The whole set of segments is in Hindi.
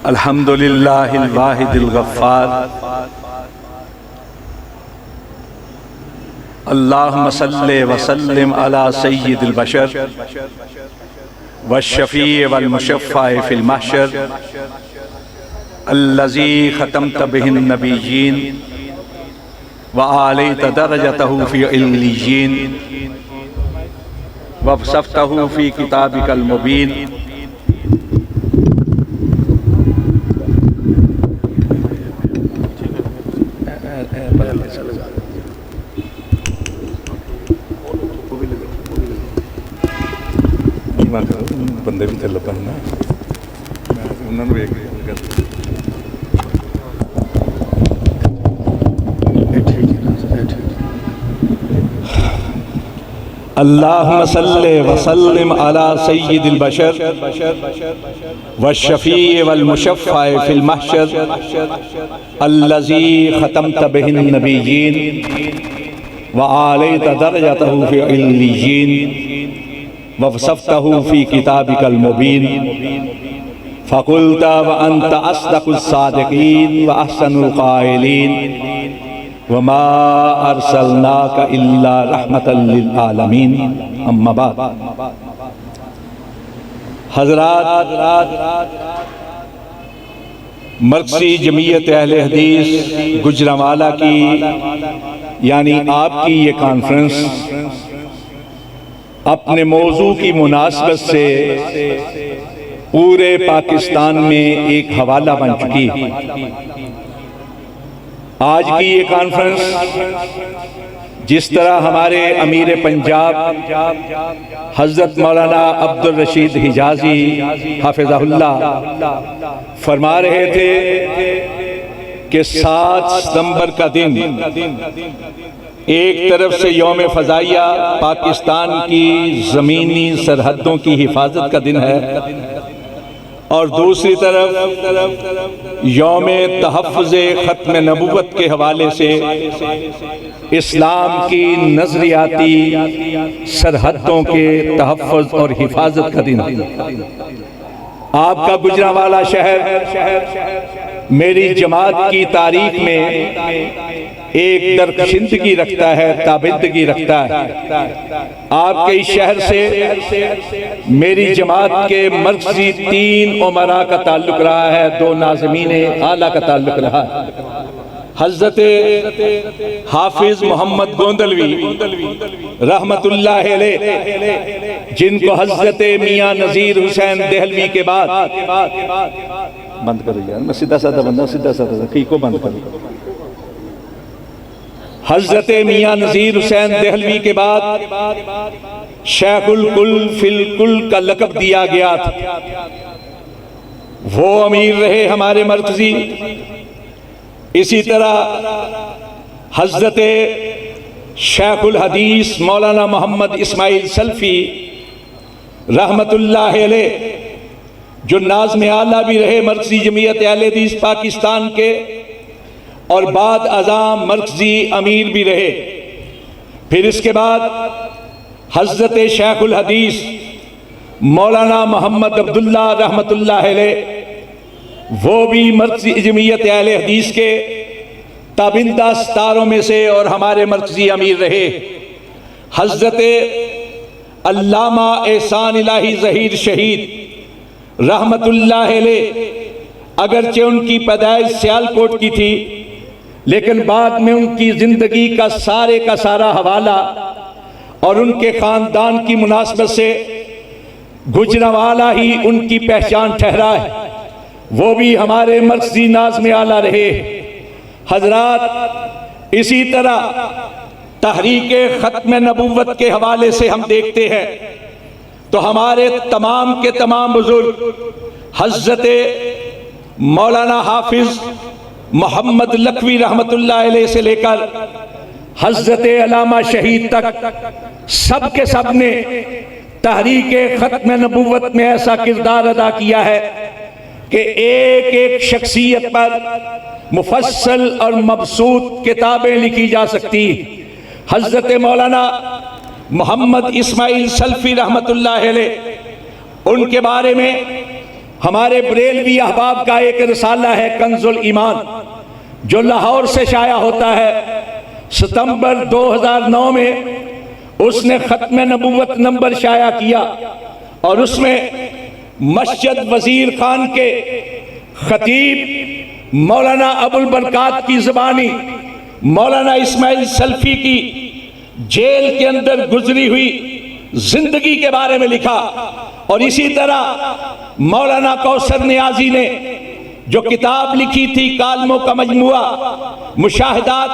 अल्हम्दुलिल्लाहिल वाहिदिल गफ्फार अल्लाहुम्मा सल्लि व सल्लिम अला सय्यिदिल बशर वश्शफ़ी वल मुशफ़्फ़ा फ़िल महशर अल्लज़ी ख़तमत बिहिन नबिय्यीन व आलैत दरजतहु फ़ी इल्लिय्यीन व वफ़्फ़तहु फ़ी किताबिकल मुबीन। बंदे भी थे लपन ना उन्होंने भी अल्लाहुम्मा सल्लि व सल्लिम अला सय्यिदिल बशर वश्शफ़ी वल मुशफ़्फ़ा फ़िल महशर अल्लज़ी ख़तमत बिहिन नबिय्यीन व आलैत दरजतहु फ़ी इल्लिय्यीन व वफ़्फ़तहु फ़ी किताबिकल मुबीन फ़क़ुल्त व अन्त अस्दक़ुस सादिक़ीन व अहसनुल क़ाइलीन व मा अरसलनाका इल्ला रहमतल लिल आलमीन। अम्मा बाद। हज़रात, मरकज़ी जमीयत अहले हदीस गुजरांवाला की यानी आपकी ये कॉन्फ्रेंस अपने मौजू की मुनासबत से पूरे पाकिस्तान में एक हवाला बन चुकी है। आज की ये कॉन्फ्रेंस जिस तरह हमारे अमीर पंजाब हज़रत मौलाना अब्दुल रशीद हिजाज़ी हाफ़िज़हुल्लाह फरमा रहे थे कि 7 सितंबर का दिन एक तरफ से यौम फ़ज़ाइया पाकिस्तान की ज़मीनी सरहदों की हिफाजत का दिन है और दूसरी तरफ यौम तहफ़्फ़ुज़ ख़त्म नबुव्वत के हवाले से इस्लाम की नज़रियाती सरहदों के तहफ़्फ़ुज़ और हिफाजत का दिन है। आपका गुजरांवाला शहर मेरी जमात की तारीख में एक दरख्शिंदगी रखता है, ताबिदगी रखता है। आपके इस शहर से मेरी जमात के मरकज़ी 3 उमरा का ताल्लुक़ रहा है, 2 नाज़मीन आला का ताल्लुक़ रहा है। हज़रत हाफिज़ मोहम्मद गोंदलवी रहमतुल्लाह अलैह जिनको हज़रत मियाँ नज़ीर हुसैन देहलवी के बाद बंद करो यार, मैं सीधा साधा बंदा, सीधा साधा की को बंद करो। हज़रत मियाँ नज़ीर हुसैन देहलवी के बाद शेखुल कुल फिल कुल का लक़ब दिया गया था। वो अमीर रहे हमारे मरकज़ी। इसी तरह हज़रत शेखुल हदीस मौलाना मोहम्मद इस्माइल सल्फ़ी रहमतुल्लाह अलैह जो नाज़्म आला भी रहे मरकज़ी जमीयत अहले हदीस पाकिस्तान के और बाद अज़ाम मरकज़ी अमीर भी रहे। फिर इसके बाद हज़रत शेखुल हदीस मौलाना मोहम्मद अब्दुल्ला रहमतुल्लाह अलैह वो भी मरकज़ी जमीयत अहले हदीस के ताबिंदा सितारों में से और हमारे मरकज़ी अमीर रहे। हज़रत अल्लामा एहसान इलाही ज़हीर शहीद रहमतुल्लाह अलैह अगरचे उनकी पैदाइश सियालकोट की थी, लेकिन बाद में उनकी ज़िंदगी का सारा हवाला और उनके ख़ानदान की मुनासबत से गुजरांवाला ही उनकी पहचान ठहरा है। वो भी हमारे मरकज़ी नाज़्म आला रहे। हज़रात, इसी तरह तहरीके ख़त्म नबुव्वत के हवाले से हम देखते हैं तो हमारे तमाम के तमाम बुज़ुर्ग हज़रत मौलाना हाफिज़ मोहम्मद लखवी रहमतुल्लाह अलैह से लेकर हज़रत अल्लामा शहीद तक सब के सब ने तहरीके ख़त्म नबुव्वत में ऐसा किरदार अदा किया है कि एक एक शख्सियत पर मुफस्सल और मबसूत किताबें लिखी जा सकती। हज़रत मौलाना मोहम्मद इस्माइल सल्फ़ी रहमतुल्लाह अलैह उनके बारे में हमारे बरेलवी अहबाब का एक रिसाला है कंजुल ईमान, जो लाहौर से शाया होता है। सितंबर 2009 में उसने खत्म नबूवत नंबर शाया किया और उसमें मस्जिद वजीर खान के खतीब मौलाना अबुल बरकात की ज़बानी मौलाना इस्माइल सल्फी की जेल के अंदर गुजरी हुई जिंदगी के बारे में लिखा। और इसी तरह मौलाना कौसर नियाजी ने जो किताब लिखी थी कालमों का मजमुआ मुशाहिदात,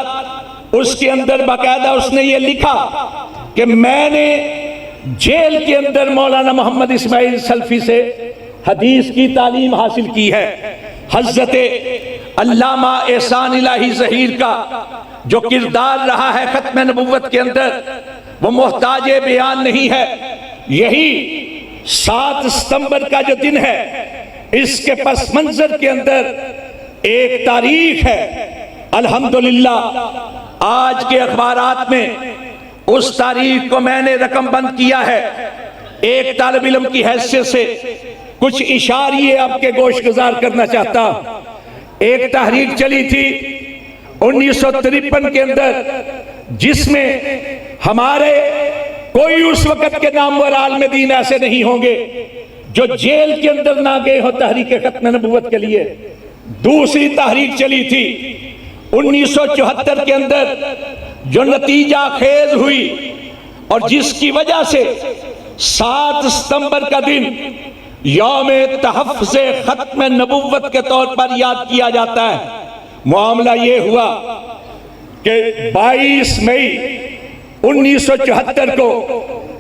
उसके अंदर बाकायदा उसने ये लिखा कि मैंने जेल के अंदर मौलाना मोहम्मद इस्माइल सल्फी से हदीस की तालीम हासिल की है। हज़रत अल्लामा एहसान इलाही ज़हीर का जो किरदार रहा है खत्म नबुव्वत के अंदर, वो मोहताज बयान नहीं है। यही 7 सितंबर का जो दिन है, इसके पस मंजर के अंदर एक तारीख है। अल्हम्दुलिल्लाह आज के अखबारात में उस तारीख को मैंने रकमबंद किया है। एक तालिब इल्म की हैसियत से कुछ इशारे आपके गोश गुजार करना चाहता हूं। एक तहरीक चली थी 1953 के अंदर, जिसमें हमारे कोई उस वक्त के नामवर आलम दीन ऐसे नहीं होंगे जो जेल के अंदर ना गए हो तहरीक खत्म नबूवत के लिए। दूसरी तहरीक चली थी 1974 के अंदर, जो नतीजा खेज हुई और जिसकी वजह से 7 सितंबर का दिन यौमे तहफ़्फ़ुज़े खत्म नबुव्वत के तौर पर याद किया जाता है। मामला ये हुआ कि 22 मई 1974 को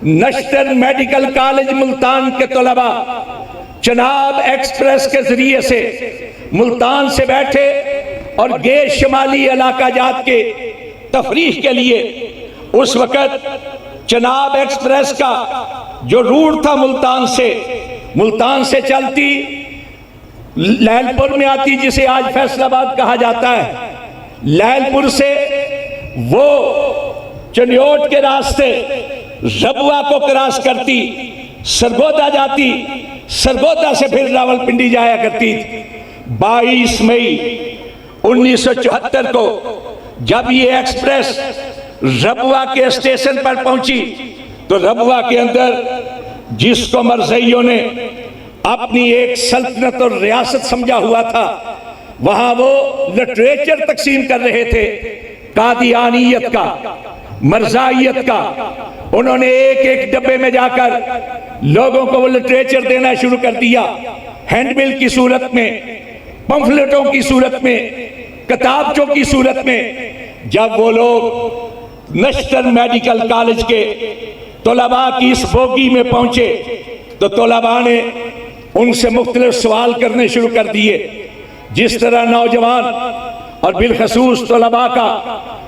नश्तर मेडिकल कॉलेज मुल्तान के तलबा चनाब एक्सप्रेस के जरिए से मुल्तान से बैठे और गैर शुमाली इलाका जात के तफरीह के लिए। उस वक़्त चनाब एक्सप्रेस का जो रूट था मुल्तान से चलती लैलपुर में आती, जिसे आज फैसलाबाद कहा जाता है। लैलपुर से वो चनियोट के रास्ते रबुआ को क्रॉस करती, सरगोदा जाती, सरगोदा से फिर रावलपिंडी जाया करती थी। 22 मई 1974 को जब ये एक्सप्रेस रबुआ के स्टेशन पर पहुंची, तो रबुआ के अंदर जिसको मरज़इयों ने अपनी एक सल्तनत और रियासत समझा हुआ था, वहां वो लिटरेचर तकसीम कर रहे थे, कादियानियत का, मरज़ाइयत का। उन्होंने एक एक डब्बे में जाकर लोगों को वो लिटरेचर देना शुरू कर दिया, हैंडबिल की सूरत में, पंफलेटों की सूरत में, किताबचों की सूरत में। जब वो लोग नश्तर मेडिकल कॉलेज के तलबा की इस बोगी में पहुंचे, तो तलबा ने उनसे मुख्तलिफ सवाल करने शुरू कर दिए। जिस तरह नौजवान और बिलखसूस तलबा का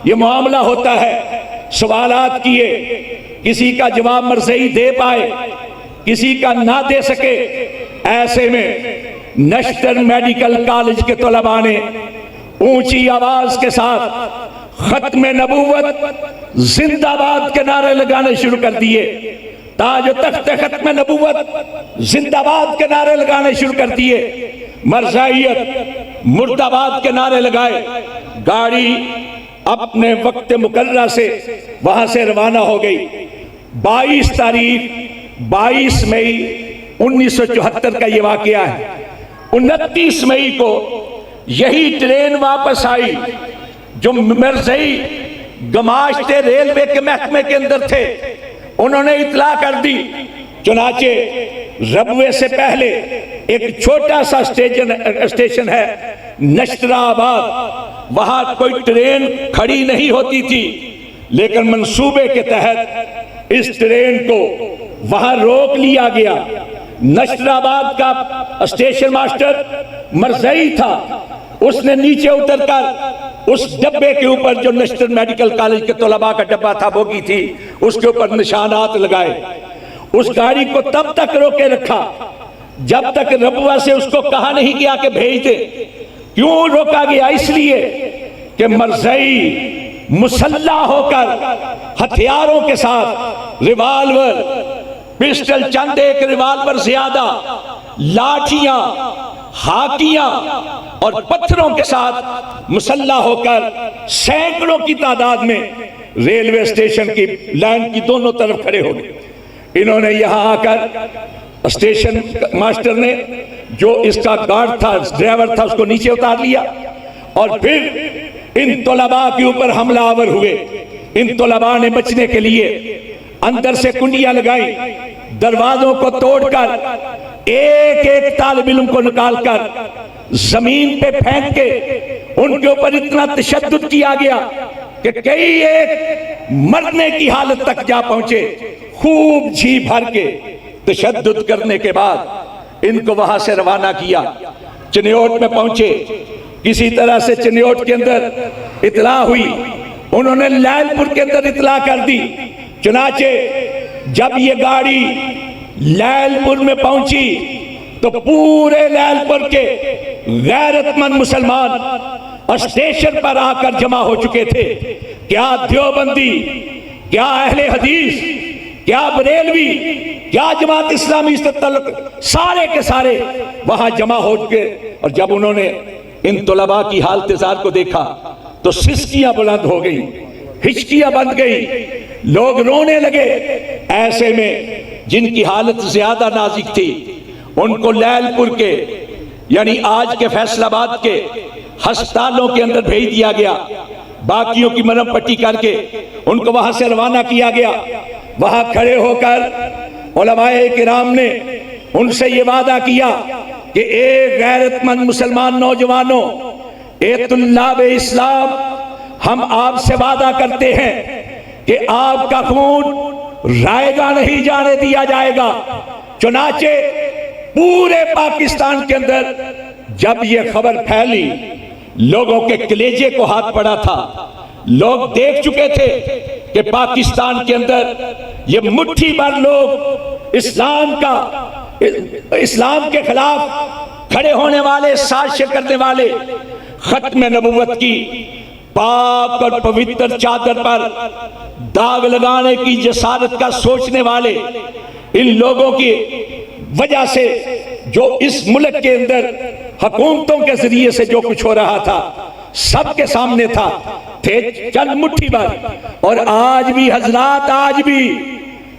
ये मामला होता है, सवालात किए, किसी का जवाब मरज़ई दे पाए, किसी का ना दे सके। ऐसे में नश्तर मेडिकल कॉलेज के तलबा ने ऊंची आवाज के साथ खत्म नबूवत जिंदाबाद के नारे लगाने शुरू कर दिए। ताज तख्त खत्म नबूवत जिंदाबाद के नारे लगाने शुरू कर दिए। मरज़ाइयत मुर्दाबाद के नारे लगाए। गाड़ी अपने वक्त मुकर्रर से वहां से रवाना हो गई। 22 तारीख 22 मई 1974 का ये वाकया है। 29 मई को यही ट्रेन वापस आई जो मरज़ई गमाश्ते रेलवे के महकमे के अंदर थे। उन्होंने इतला कर दी, चुनाचे रबवे से पहले एक छोटा सा स्टेशन है नश्तराबाद, वहां कोई ट्रेन खड़ी नहीं होती थी, लेकिन मंसूबे के तहत इस ट्रेन को वहां रोक लिया गया। नश्तराबाद का स्टेशन मास्टर मरज़ई था, उसने नीचे उतरकर उस डब्बे के ऊपर जो नश्तर मेडिकल कॉलेज के तलबा का डब्बा था, बोगी थी, उसके ऊपर निशानात लगाए। उस गाड़ी को तब तक रोके रखा जब तक रबुआ से उसको कहा नहीं गया कि भेज दे। क्यों रोका गया? इसलिए कि मरज़ई मुसल्ला होकर हथियारों के साथ, रिवाल्वर, पिस्टल, चंद एक रिवाल्वर ज्यादा लाठियां, हाकियां और पत्थरों के साथ मुसल्ला होकर सैकड़ों की तादाद में रेलवे स्टेशन की लाइन की दोनों तरफ खड़े हो गए। इन्होंने यहां आकर स्टेशन मास्टर ने, जो इसका गार्ड था, ड्राइवर था, उसको नीचे उतार लिया और फिर इन तलबा के ऊपर हमलावर हुए। इन तलबा ने बचने के लिए अंदर से कुंडियां लगाई, दरवाजों को तोड़कर एक एक तालिब इल्म को निकालकर जमीन पे फेंक के उनके ऊपर इतना तशद्दुद किया गया कि कई एक मरने की हालत तक जा पहुंचे। खूब जी भर के तशद्दुद करने के बाद इनको वहां से रवाना किया। चिन्योट में पहुंचे, किसी तरह से चिन्योट के अंदर इतला हुई, उन्होंने लैलपुर के अंदर इतला कर दी। चुनाचे जब ये गाड़ी लैलपुर में पहुंची तो पूरे लैलपुर के गैरतमंद मुसलमान स्टेशन पर आकर जमा हो चुके थे। क्या देवबंदी, क्या अहले हदीस, क्या बरेलवी, क्या जमात इस्लामी से तल्लुक, सारे के सारे वहां जमा हो चुके। और जब उन्होंने इन तलबा की हालत-ए-ज़ार को देखा तो सिसकियां बुलंद हो गई, हिचकियां बंद गई, लोग रोने लगे। ऐसे में जिनकी हालत ज्यादा नाजुक थी उनको लैलपुर के यानी आज के फैसलाबाद के अस्पतालों के अंदर भेज दिया गया। बाकियों की मरहम पट्टी करके उनको वहां से रवाना किया गया। वहां खड़े होकर उलमाए किराम ने उनसे ये वादा किया कि एक गैरतमंद मुसलमान नौजवानों, ए तुल्लाब इस्लाम, हम आपसे वादा करते हैं कि आपका खून रायगा नहीं जाने दिया जाएगा। चुनाचे पूरे पाकिस्तान के अंदर जब यह खबर फैली, लोगों के कलेजे को हाथ पड़ा था। लोग देख चुके थे कि पाकिस्तान के अंदर ये मुट्ठी भर लोग इस्लाम के खिलाफ खड़े होने वाले, साजिश करने वाले, खत्म नबुव्वत की पाक और पवित्र चादर पर दाग लगाने की जसारत का सोचने वाले इन लोगों की वजह से जो इस मुल्क के अंदर हुकूमतों के जरिए से जो कुछ हो रहा था सबके सामने था, थे चंद मुट्ठी भर। और आज भी हजरात, आज भी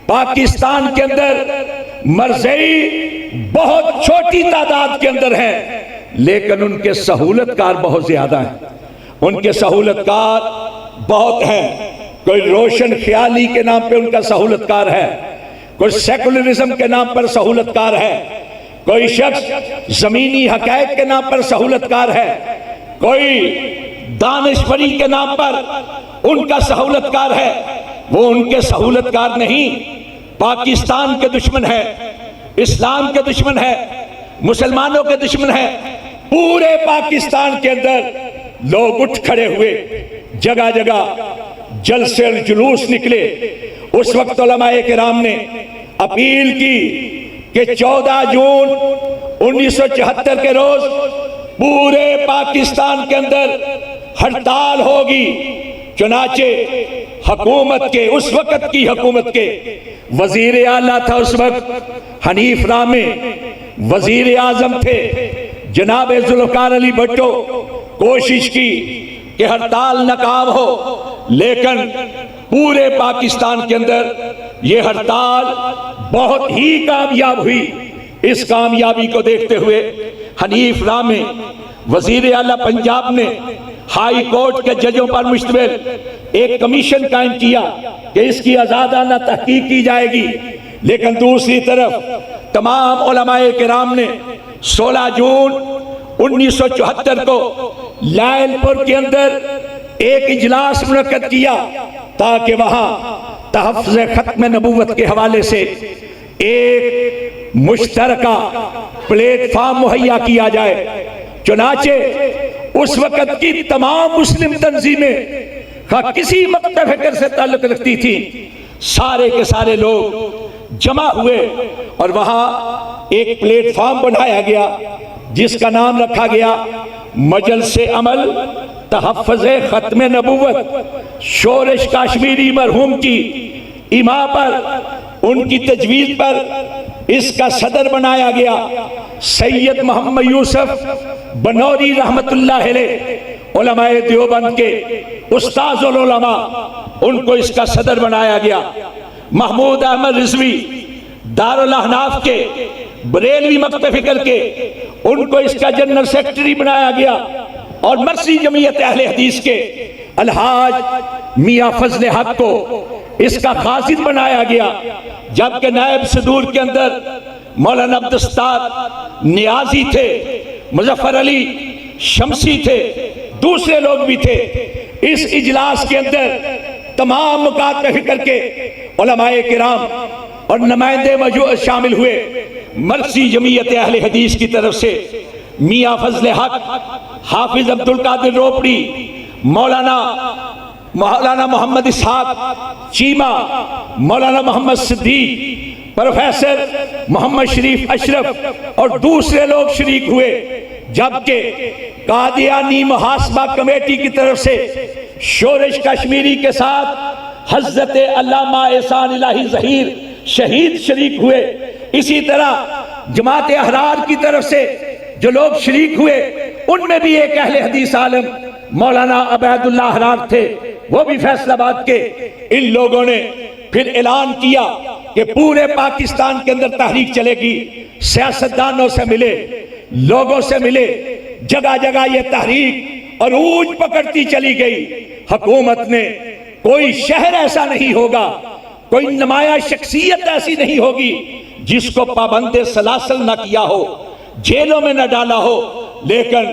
पाकिस्तान के अंदर मरज़ई बहुत छोटी तादाद के अंदर है, लेकिन उनके सहूलतकार बहुत ज्यादा हैं। उनके सहूलतकार बहुत हैं। कोई रोशन ख्याली के नाम पे उनका सहूलतकार है, कोई सेकुलरिज्म के नाम पर सहूलतकार है, कोई शख्स जमीनी हक़ाइक़ के नाम पर सहूलतकार है, कोई दानिशवरी के नाम पर उनका सहूलतकार है। वो उनके सहूलतकार नहीं, पाकिस्तान के दुश्मन है, इस्लाम के दुश्मन है, मुसलमानों के दुश्मन है। पूरे पाकिस्तान के अंदर लोग उठ खड़े हुए, जगह जगह जलसे और जुलूस निकले। उस वक्त उलमाए किराम ने अपील की कि 14 जून 1974 के रोज पूरे पाकिस्तान के अंदर हड़ताल होगी। चुनाचे हुकूमत के, उस वक्त की हुकूमत के वजीर आला था उस वक्त हनीफ रामे, वजीर आजम थे जनाब जुल्फ़िकार अली भुट्टो। कोशिश की कि हड़ताल नाकाम हो, लेकिन पूरे पाकिस्तान के अंदर यह हड़ताल बहुत ही कामयाब हुई। इस कामयाबी को देखते हुए हनीफ रामे, वजीर आला पंजाब ने हाई कोर्ट के जजों पर मुश्तमिल एक कमीशन कायम किया कि इसकी आज़ादाना तहकीक की जाएगी। लेकिन दूसरी तरफ तमाम उलमाए किराम ने 16 जून 1974 को लैलपुर के अंदर एक इजलास मुनक्कद किया ताकि वहां तहफ़्फ़ुज़ खत्म नबुव्वत के हवाले से एक मुश्तरका प्लेटफार्म मुहैया किया जाए। चुनाचे उस वक्त की तमाम मुस्लिम तंजीमें किसी मकतब फिक्र से ताल्लुक रखती थी, सारे के सारे लोग जमा हुए और वहां एक प्लेटफार्म बनाया गया जिसका नाम रखा गया मजलिस अमल तहफ़्फ़ुज़ खत्म नबुव्वत। शोरश काश्मीरी मरहूम की इमा पर, उनकी तजवीज़ पर इसका सदर बनाया गया सैयद मोहम्मद यूसुफ बनौरी रहमतुल्लाह अलैह उलमाए देवबंद के उस्ताजुल उलमा, उनको इसका सदर बनाया गया। महमूद अहमद रिजवी दारुल अहनाफ के बरेलवी मकतब फिक्र के, उनको इसका जनरल सेक्रेटरी बनाया गया। और मर्सी जमीयत अहले हदीस के अलहाज मियां फजल हक को इसका खासिद बनाया गया। जबकि नायब सदूर के अंदर मौलाना अब्दुस्तार नियाजी थे, मुजफ्फर अली शमसी थे, दूसरे लोग भी थे। इस इजलास के अंदर तमाम मुकातब फिक्र के उलमाए किराम और नुमाइंदे मौजूद शामिल हुए। मर्सी जमीयत अहले हदीस की तरफ से मियां फजल हक, हाफिज अब्दुल कादिर रोपड़ी, मौलाना मोहम्मद इसहाक चीमा, मौलाना मोहम्मद सिद्दीक, प्रोफेसर मोहम्मद शरीफ अशरफ और दूसरे लोग शरीक हुए। जबकि कादियानी मुहासबा कमेटी की तरफ से शोरश कश्मीरी के साथ हजरत अल्लामा एहसान इलाही ज़हीर शहीद शरीक हुए। इसी तरह जमात अहरार की तरफ से जो लोग शरीक हुए, उनमें भी एक अहले हदीस आलम मौलाना अबैदुल्लाह अहरार थे, वो भी फैसलाबाद के। इन लोगों ने फिर ऐलान किया कि पूरे पाकिस्तान के अंदर तहरीक चलेगी। सियासतदानों से मिले, लोगों से मिले, जगह जगह ये तहरीक अरूज पकड़ती चली गई। हुकूमत ने कोई शहर ऐसा नहीं होगा, कोई नुमाया शख्सियत ऐसी नहीं होगी जिसको पाबंदे सलासल न किया हो, जेलों में न डाला हो। लेकिन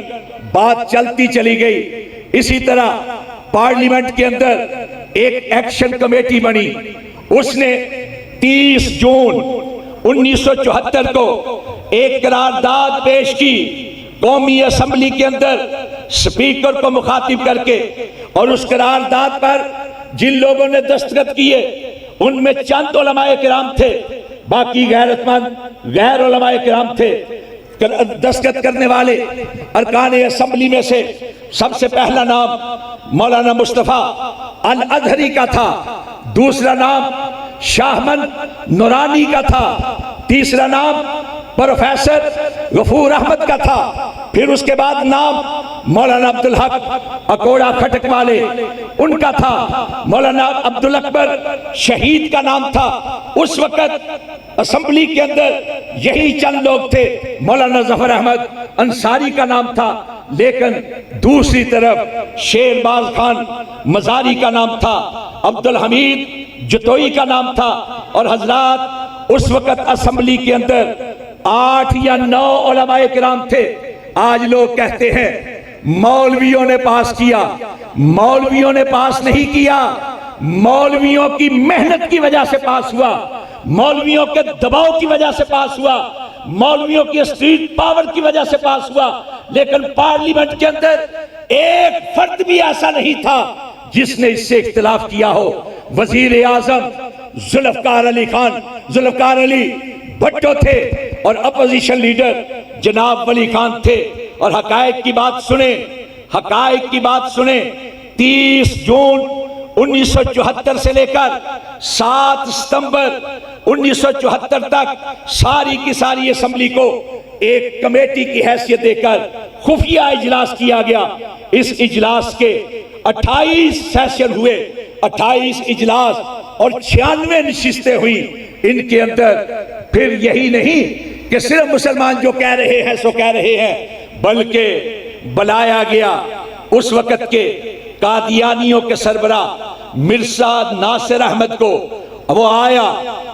बात चलती चली गई। इसी तरह पार्लियामेंट के अंदर एक एक्शन कमेटी बनी। उसने 30 जून 1974 को एक करारदाद पेश की कौमी असम्बली के अंदर स्पीकर को मुखातिब करके। और उस करारदाद पर जिन लोगों ने दस्तखत किए उनमें चंद उलमाए किराम थे, बाकी गैरतमंद गैर उलमाए किराम थे। दस्तखत करने वाले अरकान असम्बली में से सबसे पहला नाम मौलाना मुस्तफ़ा अल अजहरी का था, दूसरा नाम शाहमन नूरानी का था, तीसरा नाम प्रोफेसर गफूर अहमद का था। फिर उसके बाद नाम मौलाना अब्दुल हक अकोड़ा खटक वाले उनका था। मौलाना अब्दुल अकबर शहीद का नाम था। उस वक्त असम्बली के अंदर यही चंद लोग थे। मौलाना जफर अहमद अंसारी का नाम था। लेकिन दूसरी तरफ शेरबाज खान मजारी का नाम था, अब्दुल हमीद जतोई का नाम था। और हजरात उस वक्त असम्बली के अंदर 8 या 9 उलमाए किराम थे। आज लोग कहते हैं मौलवियों ने पास किया। मौलवियों ने पास नहीं किया, मौलवियों की मेहनत की वजह से पास हुआ, मौलवियों के दबाव की वजह से पास हुआ, मौलवियों की स्ट्रीट पावर की वजह से पास हुआ। लेकिन पार्लियामेंट के अंदर एक फर्द भी ऐसा नहीं था जिसने इससे इख्तिलाफ किया हो। वजीर आजम जुल्फकार अली भट्टो थे और अपोजिशन लीडर जनाब वली खान थे। और हकायक की बात सुने, हकायक की बात सुने। 30 जून 1974 से लेकर 7 सितंबर 1974 तक सारी की सारी असेंबली को एक कमेटी की हैसियत देकर खुफिया इजलास किया गया। इस इजलास के 28 सेशन हुए, 28 इजलास और 96 नशिस्तें हुई। इनके अंदर फिर यही नहीं कि सिर्फ मुसलमान जो कह रहे हैं सो कह रहे हैं, बल्कि बुलाया गया उस वक्त के कादियानियों के सरबरा मिर्जा नासिर अहमद को। वो आया,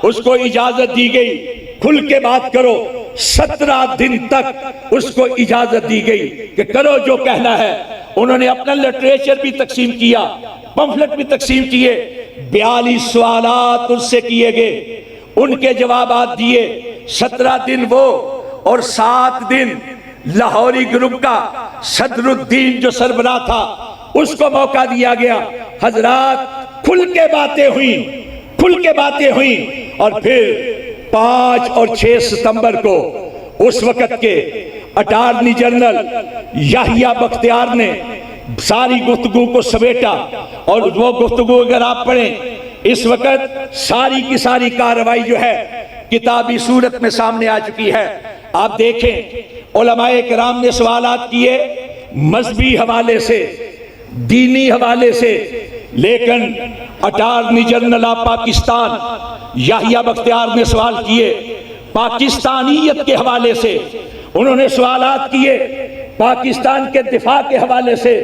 उसको इजाजत दी गई, खुल के बात करो। 17 दिन तक उसको इजाजत दी गई कि करो जो कहना है। उन्होंने अपना लिटरेचर भी तकसीम किया, पंफलेट भी तकसीम किए। 42 सवालात उससे किए गए, उनके जवाबात दिए। 17 दिन वो और 7 दिन लाहौरी ग्रुप का सदरुद्दीन जो सरबराह था उसको मौका दिया गया। हजरात खुल के बातें हुई, खुल के बातें हुई। और फिर 5 और 6 सितंबर को उस वक्त के अटार्नी जनरल याहिया बख्तियार ने सारी गुफ्तगू को समेटा। और वो गुफ्तगू अगर आप पढ़ें इस वक्त सारी की सारी कार्रवाई जो है किताबी सूरत में सामने आ चुकी है। आप देखें उलमाए किराम ने सवालात किए मजहबी हवाले से, दीनी हवाले से, लेकिन attorney general of Pakistan Yahya Bakhtiar ने सवाल किए पाकिस्तानियत के हवाले से, उन्होंने सवालात किए पाकिस्तान के दिफा के हवाले से,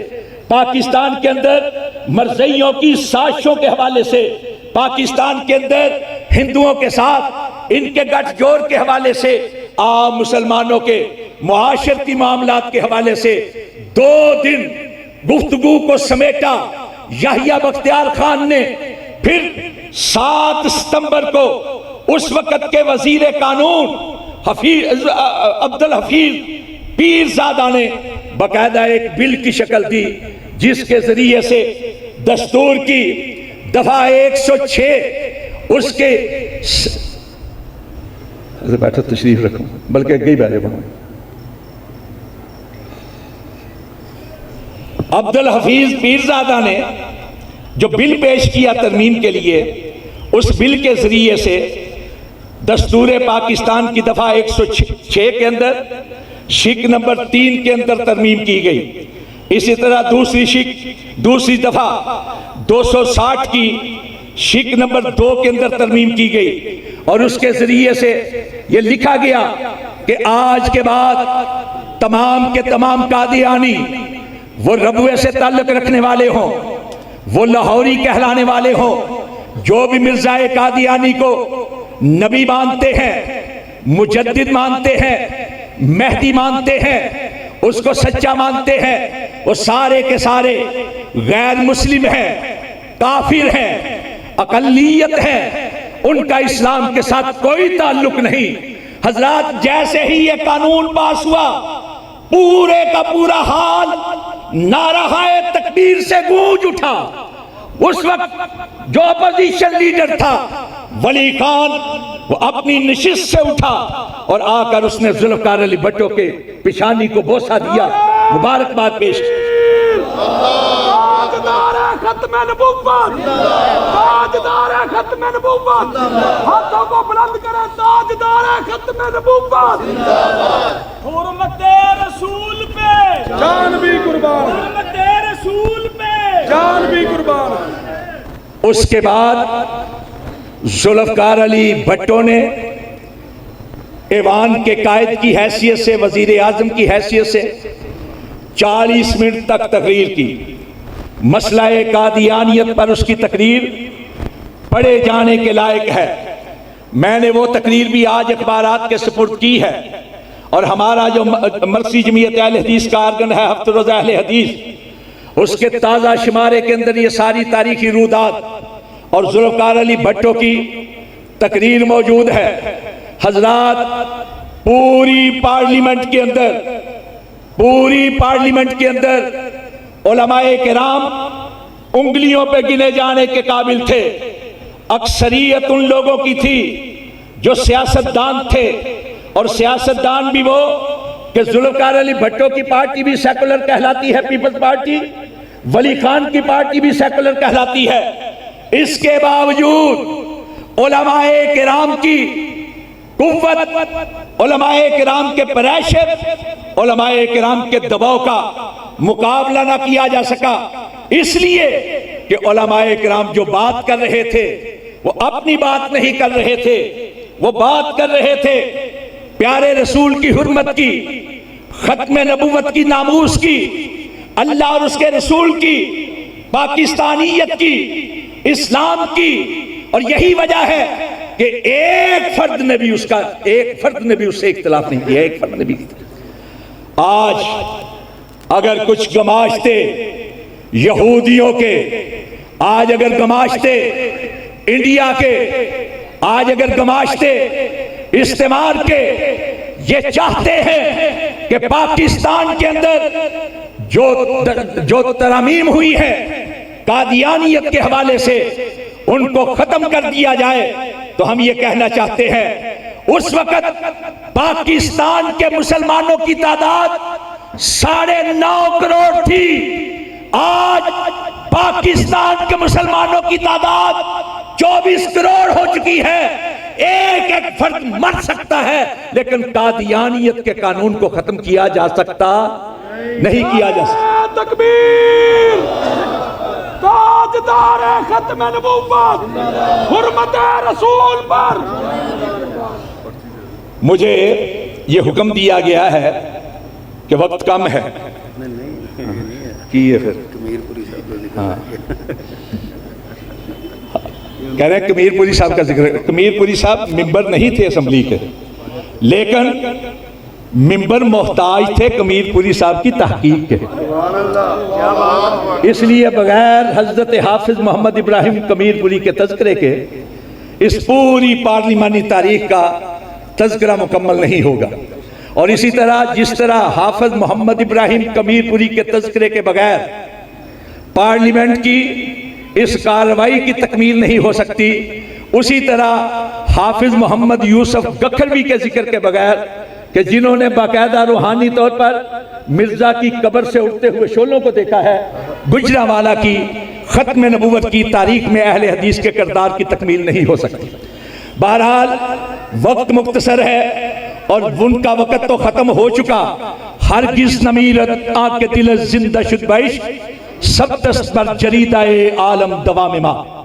पाकिस्तान के अंदर मरज़इयों की साजिशों के हवाले से, पाकिस्तान के अंदर हिंदुओं के साथ इनके गठजोड़ के हवाले से, आम मुसलमानों के मुआशरती मामलात के हवाले से 2 दिन गुफ्तगू को समेटा याहिया बख्तियार खान ने। फिर 7 सितंबर को उस वक्त के वजीर कानून अब्दुल हफीज पीरजादा ने बाकायदा एक बिल की शक्ल दी जिसके जरिए से दस्तूर की दफा 106 उसके बैठो तशरीफ रखूं बल्कि गई बैठे अब्दुल हफीज पीरजादा ने जो बिल पेश किया तरमीम के लिए, उस बिल के जरिए से दस्तूर पाकिस्तान की दफा 106 के अंदर शिक नंबर 3 के अंदर तरमीम की गई। इसी तरह दूसरी दफा 260 की शिक नंबर 2 के अंदर तरमीम की गई और उसके जरिए से यह लिखा गया कि आज के बाद तमाम के तमाम कादियानी, वो रबुए से ताल्लुक रखने वाले हों, वो लाहौरी कहलाने वाले हों, जो भी मिर्जाए कादियानी को नबी मानते हैं, मुजद्दिद मानते हैं, मेहदी मानते हैं, उसको सच्चा मानते हैं, वो सारे के सारे गैर मुस्लिम हैं, काफिर हैं, अकलियत हैं, उनका इस्लाम के साथ कोई ताल्लुक नहीं। हजरात, जैसे ही ये कानून पास हुआ पूरे का पूरा हाल नाराए तकबीर से गूंज उठा। उस वक्त जो अपोजिशन लीडर था वली खान, वो अपनी नशिस्त से उठा और आकर उसने जुल्फकार अली भट्टो के पिशानी को बोसा दिया, मुबारकबाद पेश की। खत्म नबुव्वत, ताजदार है खत्म नबुव्वत, हाथों को बुलंद करें, ताजदार है खत्म नबुव्वत, हुर्मते रसूल पे जान भी कुर्बान, हुर्मते रसूल पे जान भी कुर्बान। उसके बाद जुल्फकार अली भट्टो ने ऐवान के कायद की हैसियत से, वजीर आजम की हैसियत से 40 मिनट तक तकरीर की। मसला कादियानियत पर उसकी तकरीर पढ़े जाने के लायक है। मैंने वो तकरीर भी आज अखबारात के सुपुर्द की है और हमारा जो मरसी जमीयत अहले हदीस का आर्गन है हफ्तुर रोज़ा अहले हदीस, उसके ताज़ा शुमारे के अंदर ये सारी तारीखी रूदात और जुल्फकार अली भट्टो की तकरीर मौजूद है। हजरात, पूरी पार्लियामेंट के अंदर उलमाए किराम उंगलियों पे गिने जाने के काबिल थे। अक्सरियत उन लोगों की थी जो सियासतदान थे, और सियासतदान भी वो कि जुल्फकार अली भट्टो की पार्टी भी सेकुलर कहलाती है, पीपल्स पार्टी, वली खान की पार्टी भी सेकुलर कहलाती है। इसके बावजूद उलमाए किराम की कुव्वत, उलमाए किराम के प्रेशर, उलमाए किराम के दबाव का मुकाबला ना किया जा सका, इसलिए कि उलमाए किराम जो बात कर रहे थे वो अपनी बात नहीं कर रहे थे, वो बात कर रहे थे प्यारे रसूल की हुर्मत की, खत्म नबुव्वत की, नामूस की, अल्लाह और उसके रसूल की, पाकिस्तानियत की, इस्लाम की। और यही वजह है कि एक फर्द ने भी उससे इख्तिलाफ नहीं किया, एक फर्द ने भी। आज अगर कुछ गमाश्ते यहूदियों के, आज अगर गमाश्ते इंडिया के, आज अगर गमाश्ते इस्तेमाल के ये चाहते हैं कि पाकिस्तान के अंदर जो तरामीम हुई है कादियानियत के हवाले से उनको खत्म कर दिया जाए, तो हम ये कहना चाहते हैं उस वक्त पाकिस्तान के मुसलमानों की तादाद 9.5 करोड़ थी। आज पाकिस्तान के मुसलमानों की तादाद 24 करोड़ हो चुकी है। एक एक फर्द मर सकता है, लेकिन कादियानियत के कानून को खत्म किया जा सकता नहीं, किया जा सकता। तकबीर, ताजदार खत्म नबूवत, हुर्मत रसूल पर। मुझे ये हुक्म दिया गया है कि वक्त कम है, किए फिर हाँ कह रहे हैं कमीरपुरी साहब का जिक्र। कमीरपुरी साहब मिंबर नहीं थे असम्बली के, लेकिन मिंबर मोहताज थे कमीरपुरी साहब की तहकीक के। इसलिए बगैर हजरत हाफिज मोहम्मद इब्राहिम कमीरपुरी के तज़किरे के इस पूरी पार्लिमानी तारीख का तज़किरा मुकम्मल नहीं होगा। और इसी तरह जिस तरह हाफिज मोहम्मद इब्राहिम कमीरपुरी के तज़किरे के बगैर पार्लियामेंट की इस कार्रवाई की तकमील नहीं हो सकती, उसी तरह हाफिज मोहम्मद यूसुफ गखरवी के जिक्र के बगैर, कि जिन्होंने बाकायदा रूहानी तौर पर मिर्जा की कब्र से उठते हुए शोलों को देखा है, गुजरावाला की खत्म नबूवत की तारीख में अहले हदीस के किरदार की तकमील नहीं हो सकती। बहरहाल वक्त मुख्तसर है और उनका वक्त तो खत्म हो चुका। हरगिज़ नमीरत आके दिल जिंदा शुद बैश सब दस्त पर जरीदाए आलम दवा में माँ।